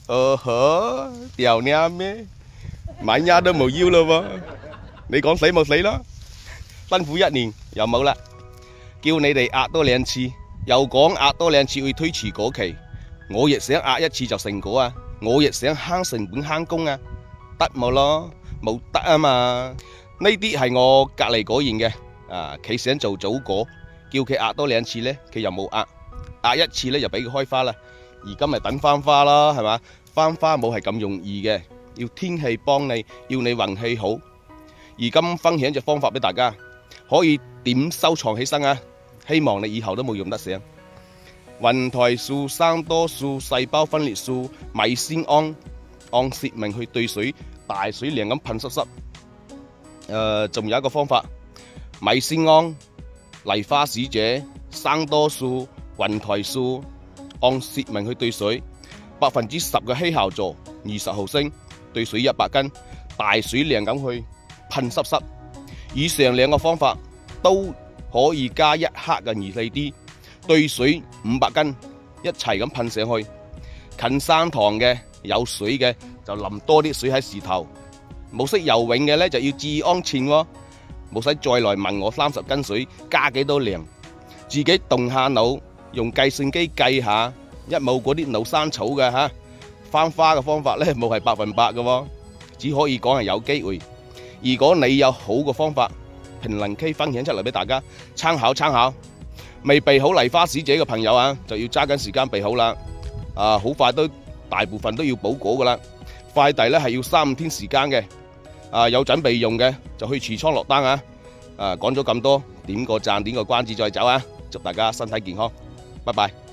呵，掉你阿咩？買丫都冇要咯喎！你講死冇死咯，辛苦一年又冇啦，叫你哋壓多2次，又講壓多2次會推遲過期，我亦想壓1次就成果啊！我亦想慳成本慳工啊，得冇咯？冇得啊嘛！呢啲係我隔離果然嘅，佢想做早果，叫佢壓多2次呢，佢又冇壓1次呢，就俾佢開花啦。而今咪等翻花啦，係嘛？翻花冇係咁容易嘅，要天氣幫你，要你運氣好。而今分享隻方法俾大家，可以點收藏起身啊！希望你以後都冇用得上。雲台樹、生多樹、細胞分裂樹、米先安，按說明去兌水，大水量咁噴濕濕。仲有一個方法，米先安、麗花使者、生多樹、雲台樹，按說明去兌水，10%嘅稀酵唑20毫升，兌水100斤，大水量咁去噴濕濕。以上2個方法都可以加1克嘅二利啲，兌水500斤，一齊咁噴上去。近山塘嘅有水嘅就淋多啲水喺樹頭，冇識游泳嘅呢就要注意安全喎，冇使再來問我30斤水加幾多量，自己動下腦，用計算機計下，一冇嗰啲老生草嘅嚇，翻花嘅方法呢冇係100%嘅喎，只可以講係有機會。如果你有好嘅方法，評論區分享出嚟俾大家參考參考。未備好麗花使者嘅朋友啊，就要揸緊時間備好啦。好快都大部分都要補果噶啦，快遞呢係要3-5天時間嘅。有準備用嘅就去櫥倉落單啊。講咗咁多，點個讚，點個關注再走啊！祝大家身體健康，拜拜。